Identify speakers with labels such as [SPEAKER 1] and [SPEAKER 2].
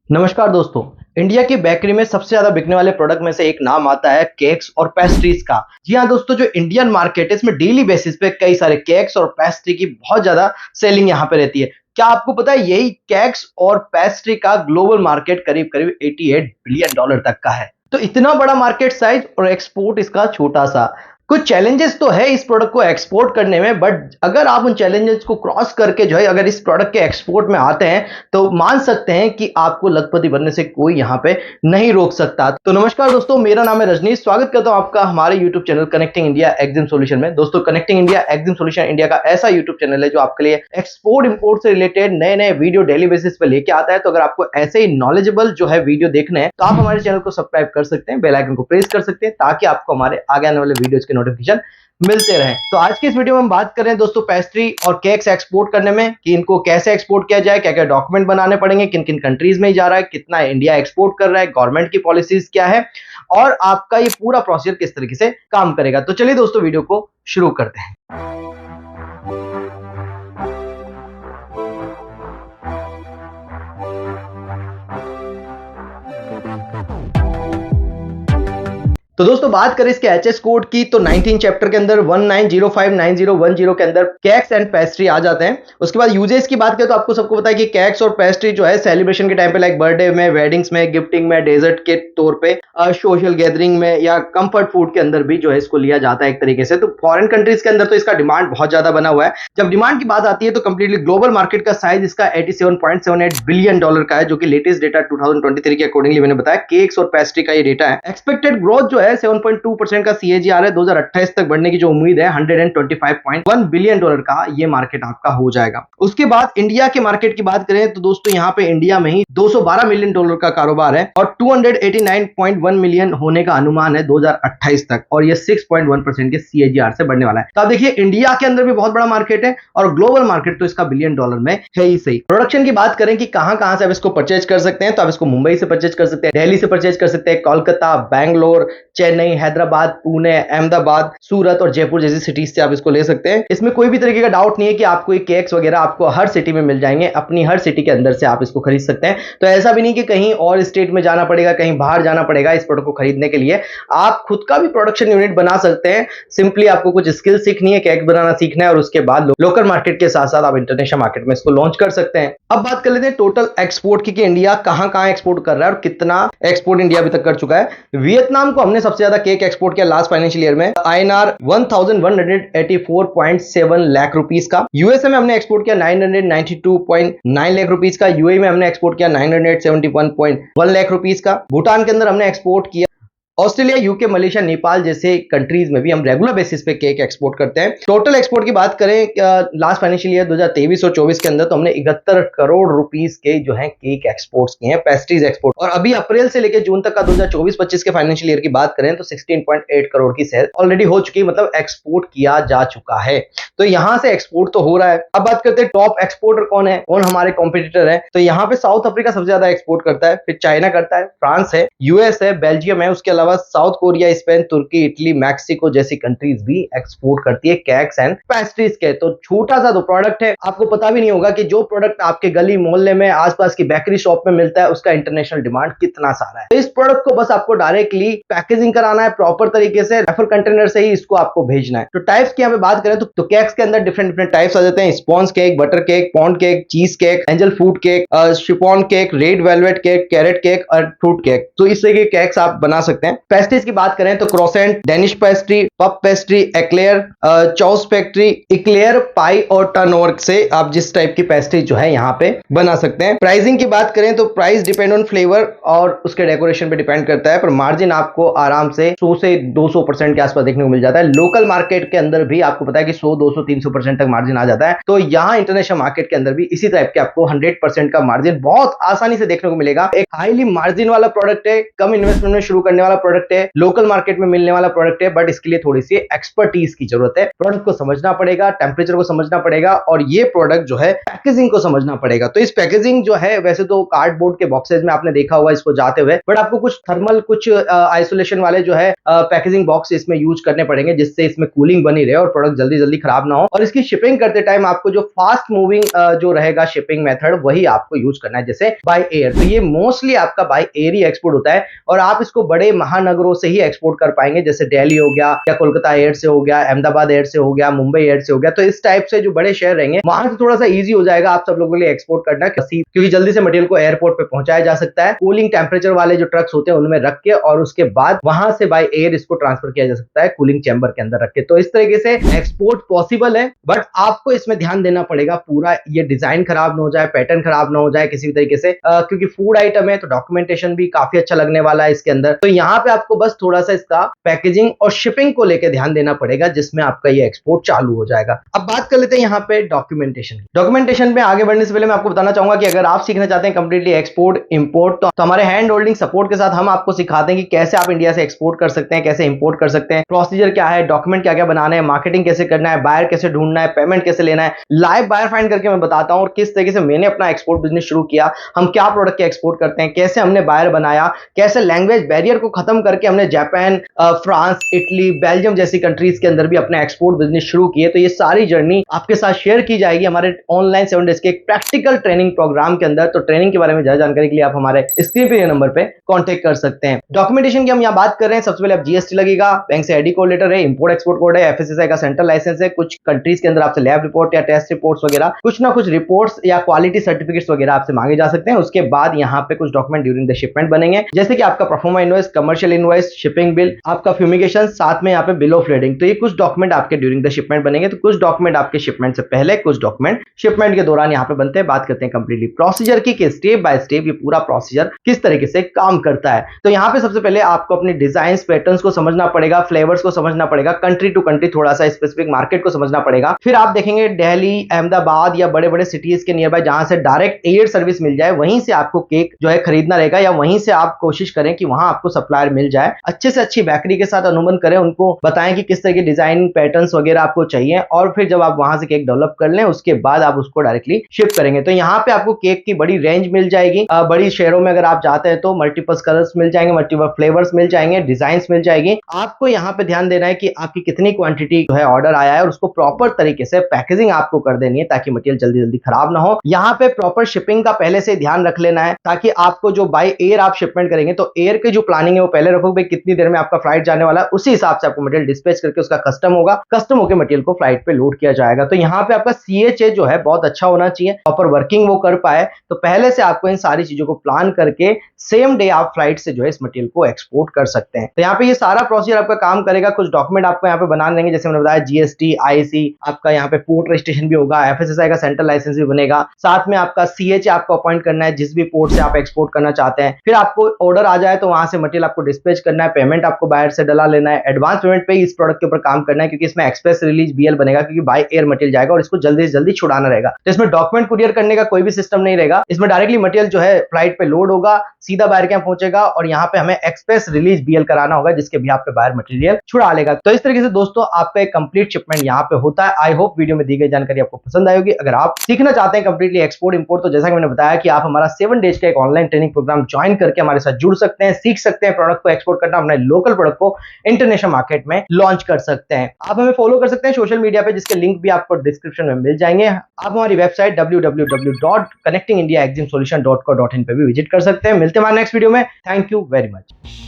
[SPEAKER 1] नमस्कार दोस्तों। इंडिया की बेकरी में सबसे ज्यादा बिकने वाले प्रोडक्ट में से एक नाम आता है केक्स और पेस्ट्रीज का। जी हाँ दोस्तों, जो इंडियन मार्केट है इसमें डेली बेसिस पे कई सारे केक्स और पेस्ट्री की बहुत ज्यादा सेलिंग यहाँ पे रहती है। क्या आपको पता है यही केक्स और पेस्ट्री का ग्लोबल मार्केट करीब करीब 88 बिलियन डॉलर तक का है। तो इतना बड़ा मार्केट साइज और एक्सपोर्ट इसका छोटा सा। कुछ चैलेंजेस तो है इस प्रोडक्ट को एक्सपोर्ट करने में, बट अगर आप उन चैलेंजेस को क्रॉस करके जो है अगर इस प्रोडक्ट के एक्सपोर्ट में आते हैं तो मान सकते हैं कि आपको लखपति बनने से कोई यहाँ पे नहीं रोक सकता। तो नमस्कार दोस्तों, मेरा नाम है रजनीश। स्वागत करता हूं आपका हमारे YouTube channel Connecting India Exim Solution में। दोस्तों, Connecting India Exim Solution India का ऐसा यूट्यूब चैनल है जो आपके लिए एक्सपोर्ट इंपोर्ट से रिलेटेड नए नए वीडियो डेली बेसिस पे लेके आता है। तो अगर आपको ऐसे ही नॉलेजेबल जो है वीडियो देखने हैं तो आप हमारे चैनल को सब्सक्राइब कर सकते हैं, बेल आइकन को प्रेस कर सकते हैं ताकि आपको हमारे आगे आने वाले वीडियोज के नोटिफिकेशन मिलते रहे। तो आज की इस वीडियो में हम बात कर रहे हैं दोस्तों पेस्ट्री और केक्स एक्सपोर्ट करने में कि इनको कैसे एक्सपोर्ट किया जाए, क्या क्या डॉक्यूमेंट बनाने पड़ेंगे, किन किन कंट्रीज में जा रहा है, कितना इंडिया एक्सपोर्ट कर रहा है, गवर्नमेंट की पॉलिसीज क्या है और आपका ये पूरा प्रोसीजर किस तरीके से काम करेगा। तो चलिए दोस्तों वीडियो को शुरू करते हैं। तो दोस्तों बात करें इसके एचएस कोड की तो 19 चैप्टर के अंदर 19059010 के अंदर केक्स एंड पेस्ट्री आ जाते हैं। उसके बाद यूजेस की बात करें तो आपको सबको पता है कि केक्स और पेस्ट्री जो है सेलिब्रेशन के टाइम पे लाइक बर्थडे में, वेडिंग्स में, गिफ्टिंग में, डेजर्ट के तौर पे, सोशल गैदरिंग में या कंफर्ट फूड के अंदर भी जो है इसको लिया जाता है एक तरीके से। तो फॉरेन कंट्रीज के अंदर तो इसका डिमांड बहुत ज्यादा बना हुआ है। जब डिमांड की बात आती है तो कंप्लीटली ग्लोबल मार्केट का साइज इसका 87.78 बिलियन डॉलर का है, जो कि लेटेस्ट डेटा 2023 के अकॉर्डिंगली मैंने बताया केक्स और पेस्ट्री का ये डेटा है। एक्सपेक्टेड ग्रोथ जो है 7.2% का CAGR है। 2028 तक बढ़ने की जो उम्मीद है 125.1 बिलियन डॉलर का ये मार्केट आपका हो जाएगा। उसके बाद इंडिया के मार्केट की बात करें तो दोस्तों यहाँ पे इंडिया में ही 212 मिलियन डॉलर का कारोबार है और 289.1 मिलियन होने का अनुमान है 2028 तक, और ये 6.1% के CAGR से बढ़ने वाला है। तो आप देखिए इंडिया के अंदर भी बहुत बड़ा मार्केट है और ग्लोबल मार्केट तो इसका बिलियन डॉलर में है ही सही। प्रोडक्शन की बात करें कि कहां कहां से आप इसको परचेज कर सकते हैं तो आप इसको मुंबई से परचेज कर सकते हैं, दिल्ली से परचेज कर सकते हैं, कोलकाता, बैंगलोर, चेन्नई, हैदराबाद, पुणे, अहमदाबाद, सूरत और जयपुर जैसी सिटीज से आप इसको ले सकते हैं। इसमें कोई भी तरीके का डाउट नहीं है कि आपको ये केक्स वगैरह आपको हर सिटी में मिल जाएंगे। अपनी हर सिटी के अंदर से आप इसको खरीद सकते हैं। तो ऐसा भी नहीं कि कहीं और स्टेट में जाना पड़ेगा, कहीं बाहर जाना पड़ेगा इस प्रोडक्ट को खरीदने के लिए। आप खुद का भी प्रोडक्शन यूनिट बना सकते हैं। सिंपली आपको कुछ स्किल सीखनी है, केक बनाना सीखना है और उसके बाद लोकल मार्केट के साथ साथ आप इंटरनेशनल मार्केट में इसको लॉन्च कर सकते हैं। अब बात कर लेते हैं टोटल एक्सपोर्ट की कि इंडिया कहां कहां एक्सपोर्ट कर रहा है और कितना एक्सपोर्ट इंडिया अभी तक कर चुका है। वियतनाम को हमने सबसे ज्यादा केक एक्सपोर्ट किया लास्ट फाइनेंशियल ईयर में, INR 1184.7 लाख रुपीस का। यूएसए में हमने एक्सपोर्ट किया 992.9 लाख रुपीस का। यूएई में हमने एक्सपोर्ट किया 971.1 लाख रुपीस का। भूटान के अंदर हमने एक्सपोर्ट किया। ऑस्ट्रेलिया, यूके, मलेशिया, नेपाल जैसे कंट्रीज में भी हम रेगुलर बेसिस पे केक एक्सपोर्ट करते हैं। टोटल एक्सपोर्ट की बात करें लास्ट फाइनेंशियल ईयर 2023 और 24 के अंदर तो हमने 71 करोड़ रुपीस के जो है केक एक्सपोर्ट्स किए हैं, पेस्ट्रीज एक्सपोर्ट। और अभी अप्रैल से लेकर जून तक का 2024-25 के फाइनेंशियल ईयर की बात करें तो 16.8 करोड़ की सेल ऑलरेडी हो चुकी है, मतलब एक्सपोर्ट किया जा चुका है। तो यहां से एक्सपोर्ट तो हो रहा है। अब बात करते हैं टॉप एक्सपोर्टर कौन है, कौन हमारे कॉम्पिटिटर है। तो यहाँ पे साउथ अफ्रीका सबसे ज्यादा एक्सपोर्ट करता है, फिर चाइना करता है, फ्रांस है, यूएस है, बेल्जियम है, उसके अलावा साउथ कोरिया, स्पेन, तुर्की, इटली, मैक्सिको जैसी कंट्रीज भी एक्सपोर्ट करती है केक्स एंड पेस्ट्रीज के। तो छोटा सा तो प्रोडक्ट है, आपको पता भी नहीं होगा कि जो प्रोडक्ट आपके गली मोहल्ले में आसपास की बेकरी शॉप में मिलता है उसका इंटरनेशनल डिमांड कितना सारा है। तो इस प्रोडक्ट को बस आपको डायरेक्टली पैकेजिंग कराना है प्रॉपर तरीके से, रेफर कंटेनर से ही इसको आपको भेजना है। तो टाइप्स की यहाँ पे बात करें तो केक्स के अंदर डिफरेंट टाइप्स आ जाते हैं। Sponge cake, butter cake, pond cake, cheese cake, angel food cake, chiffon cake, red velvet cake, carrot cake और फ्रूट केक। तो इस तरह के केक्स आप बना सकते हैं। पेस्ट्रीज की बात करें तो croissant, Danish pastry, puff pastry, eclair, चॉस पेस्ट्री, इक्लेयर, पाई और टर्नओवर से आप जिस टाइप की पेस्ट्री जो है यहाँ पे बना सकते हैं। प्राइसिंग की बात करें तो प्राइस डिपेंड ऑन फ्लेवर और उसके डेकोरेशन पे डिपेंड करता है, पर मार्जिन आपको आराम से 100 से 200% के आसपास देखने को मिल जाता है। लोकल मार्केट के अंदर भी आपको पता है कि 100, 200, 300% तक मार्जिन आ जाता है। तो यहाँ इंटरनेशनल मार्केट के अंदर भी इसी टाइप के आपको 100% का मार्जिन बहुत आसानी से देखने को मिलेगा। एक हाईली मार्जिन वाला प्रोडक्ट है, कम इन्वेस्टमेंट में शुरू करने वाला प्रोडक्ट है, लोकल मार्केट में मिलने वाला प्रोडक्ट है, बट इसके लिए थोड़ी सी एक्सपर्टीज की जरूरत है। प्रोडक्ट को समझना पड़ेगा, टेम्परेचर को समझना पड़ेगा और ये प्रोडक्ट जो है पैकेजिंग को समझना पड़ेगा। तो इस पैकेजिंग जो है वैसे तो कार्डबोर्ड के बॉक्सेस में आपने देखा हुआ इसको जाते हुए, बट आपको कुछ थर्मल, कुछ आइसोलेशन वाले जो है पैकेजिंग बॉक्स इसमें यूज करने पड़ेंगे, जिससे इसमें कूलिंग बनी रहे और प्रोडक्ट जल्दी जल्दी खराब ना हो। और इसकी शिपिंग करते टाइम आपको जो फास्ट मूविंग जो रहेगा शिपिंग मेथड वही आपको यूज करना है, जैसे बाय एयर। तो ये मोस्टली आपका बाय एयर ही एक्सपोर्ट होता है और आप इसको बड़े महानगरों से ही एक्सपोर्ट कर पाएंगे, जैसे दिल्ली हो गया या कोलकाता एयर से हो गया, अहमदाबाद एयर से हो गया, मुंबई एयर से हो गया। तो इस टाइप से जो बड़े शहर रहेंगे वहां से थोड़ा सा इजी हो जाएगा आप सब लोगों के लिए एक्सपोर्ट करना, क्योंकि जल्दी से मटेरियल को एयरपोर्ट पे पहुंचाया जा सकता है। कूलिंग टेम्परेचर वाले जो ट्रक्स होते हैं उनमें रख के और उसके बाद वहां से बाय एयर इसको ट्रांसफर किया जा सकता है कूलिंग चैम्बर के अंदर रख के। तो इस तरीके से एक्सपोर्ट पॉसिबल है, बट आपको इसमें ध्यान देना पड़ेगा पूरा ये डिजाइन खराब ना हो जाए, पैटर्न खराब ना हो जाए किसी भी तरीके से, क्योंकि फूड आइटम है तो डॉक्यूमेंटेशन भी काफी अच्छा लगने वाला है इसके अंदर। तो यहाँ पे आपको बस थोड़ा सा इसका पैकेजिंग और शिपिंग को लेकर ध्यान देना पड़ेगा, जिसमें आपका ये एक्सपोर्ट चालू हो जाएगा। अब बात कर लेते हैं यहाँ पे डॉक्यूमेंटेशन। डॉक्यूमेंटेशन में आगे बढ़ने से पहले मैं आपको बताना चाहूंगा कि अगर आप सीखना चाहते हैं कंप्लीटली एक्सपोर्ट इंपोर्ट, तो हमारे हैंड होल्डिंग सपोर्ट के साथ हम आपको सिखाते हैं कि कैसे आप इंडिया से एक्सपोर्ट कर सकते हैं, कैसे इंपोर्ट कर सकते हैं, प्रोसीजर क्या है, डॉक्यूमेंट क्या क्या बनाने हैं, मार्केटिंग कैसे करना है, बायर कैसे ढूंढना है, पेमेंट कैसे लेना है, लाइव बायर फाइंड करके मैं बताता हूं और किस तरीके से मैंने अपना एक्सपोर्ट बिजनेस शुरू किया, हम क्या प्रोडक्ट के एक्सपोर्ट करते हैं, कैसे हमने बायर बनाया, कैसे लैंग्वेज बैरियर को खत्म करके हमने जापान, फ्रांस, इटली, बेल्जियम जैसी कंट्रीज के अंदर भी अपना एक्सपोर्ट बिजनेस शुरू किए। तो ये सारी जर्नी आपके साथ शेयर की जाएगी हमारे ऑनलाइन 7 डेज के एक प्रैक्टिकल ट्रेनिंग प्रोग्राम के अंदर। तो ट्रेनिंग के बारे में ज्यादा जानकारी के लिए आप हमारे स्क्रीन पे नंबर पे कांटेक्ट कर सकते हैं। डॉक्यूमेंटेशन की हम यहाँ बात कर रहे हैं, सबसे पहले आप जीएसटी लगेगा, बैंक से आईडी कोड लेटर है, इंपोर्ट एक्सपोर्ट कोड है, एफएसएसआई का सेंट्रल लाइसेंस है, कुछ कंट्रीज के अंदर आपसे लैब रिपोर्ट या टेस्ट रिपोर्ट्स वगैरह कुछ ना कुछ रिपोर्ट्स या क्वालिटी सर्टिफिकेट्स वगैरह आपसे मांगे जा सकते हैं। उसके बाद यहाँ पे कुछ डॉक्यूमेंट ड्यूरिंग द शिपमेंट बनेंगे, जैसे कि आपका proforma invoice, commercial invoice, shipping bill, आपका फ्यूमिगेशन, साथ में यहाँ पे बिल ऑफ लेडिंग। तो ये कुछ डॉक्यूमेंट आपके ड्यूरिंग द शिपमेंट बनेंगे। तो कुछ डॉक्यूमेंट आपके शिपमेंट से पहले, कुछ डॉक्यूमेंट शिपमेंट के दौरान यहाँ पे बनते हैं। बात करते हैं कंप्लीटली प्रोसीजर की कि स्टेप बाय स्टेप ये पूरा प्रोसीजर किस तरीके से काम करता है। तो यहाँ पे सबसे पहले आपको अपने डिजाइन पैटर्न्स को समझना पड़ेगा, फ्लेवर्स को समझना पड़ेगा, कंट्री टू कंट्री थोड़ा सा स्पेसिफिक मार्केट को समझना पड़ेगा। फिर आप देखेंगे दिल्ली, अहमदाबाद या बड़े बड़े सिटीज के नियर बाय जहां से डायरेक्ट एयर सर्विस मिल जाए, वहीं से आपको केक जो है खरीदना रहेगा, या वहीं से आप कोशिश करें कि वहां आपको सप्लायर मिल जाए। अच्छे से अच्छी बेकरी के साथ अनुबंध करें, उनको बताएं कि किस तरह के डिजाइन पैटर्न्स वगैरह आपको चाहिए, और फिर जब आप वहां से केक डेवलप कर लें उसके बाद आप उसको डायरेक्टली शिप करेंगे। तो यहाँ पे आपको केक की बड़ी रेंज मिल जाएगी। बड़ी शहरों में अगर आप जाते हैं तो मल्टीपल कलर्स मिल जाएंगे, मल्टीपल फ्लेवर्स मिल जाएंगे, डिजाइन मिल जाएगी। आपको यहाँ पे ध्यान देना है कि आपकी कितनी क्वांटिटी जो है ऑर्डर आया है और उसको प्रॉपर तरीके से पैकेजिंग आपको कर देनी है ताकि मटेरियल जल्दी जल्दी खराब ना हो। यहाँ पे प्रॉपर शिपिंग का पहले से ध्यान रख लेना है, ताकि आपको जो बाय एयर आप शिपमेंट करेंगे तो एयर की जो प्लानिंग है वो पहले रखोगे, कितनी देर में आपका फ्लाइट जाने वाला है, उसी हिसाब से आपको मटेरियल डिस्पैच करके उसका कस्टम होगा, कस्टम होकर मटेरियल को फ्लाइट पे लोड किया जाएगा। तो यहाँ पे आपका CHA जो है बहुत अच्छा होना चाहिए, प्रॉपर वर्किंग वो कर पाए। तो पहले से आपको इन सारी चीजों को प्लान करके सेम डे आप फ्लाइट से जो है इस मटेरियल को एक्सपोर्ट कर सकते हैं। तो यहाँ पे ये सारा प्रोसीजर आपका काम करेगा। कुछ डॉक्यूमेंट आपको यहाँ पे बनाने देंगे, जैसे मैंने बताया GST, IC, आपका यहाँ पे पोर्ट रजिस्ट्रेशन भी होगा, FSSAI का सेंट्रल लाइसेंस भी बनेगा, साथ में आपका CHA आपको अपॉइंट करना है जिस भी पोर्ट से आप एक्सपोर्ट करना चाहते हैं। फिर आपको ऑर्डर आ जाए तो वहां से मटेरियल आपको डिस्पैच करना है, पेमेंट आपको बायर से डला लेना है, एडवांस पेमेंट पे इस प्रोडक्ट के ऊपर काम करना है, क्योंकि इसमें एक्सप्रेस रिलीज BL बनेगा, क्योंकि बाय एयर मटेरियल जाएगा और इसको जल्दी से जल्दी छुड़ाना रहेगा। तो इसमें डॉक्यूमेंट कुरियर करने का कोई भी सिस्टम नहीं रहेगा, इसमें डायरेक्टली मटेरियल जो है फ्लाइट पे लोड होगा, सीधा बायर के यहाँ पहुंचेगा और यहाँ पे हमें एक्सप्रेस रिलीज BL कराना होगा, जिसके भी आप पे बायर मटेरियल छुड़ा लेगा। तो इस तरीके से दोस्तों आपका एक कंप्लीट शिपमेंट यहाँ पे होता है। आई होप वीडियो में दी गई जानकारी आपको पसंद आई होगी। अगर आप सीखना चाहते हैं कंप्लीटली एक्सपोर्ट इंपोर्ट, तो जैसा कि मैंने बताया कि आप हमारा 7 डेज का एक ऑनलाइन ट्रेनिंग प्रोग्राम ज्वाइन करके हमारे साथ जुड़ सकते हैं, सीख सकते हैं प्रोडक्ट को एक्सपोर्ट करना, अपने लोकल प्रोडक्ट को इंटरनेशनल मार्केट में लॉन्च कर सकते हैं। आप हमें फॉलो कर सकते हैं सोशल मीडिया पे, जिसके लिंक भी आपको डिस्क्रिप्शन में मिल जाएंगे। आप हमारी वेबसाइट www.connectingindiaeximsolution.co.in पे भी विजिट कर सकते हैं। मिलते हैं हमारे नेक्स्ट वीडियो में। Thank you very much.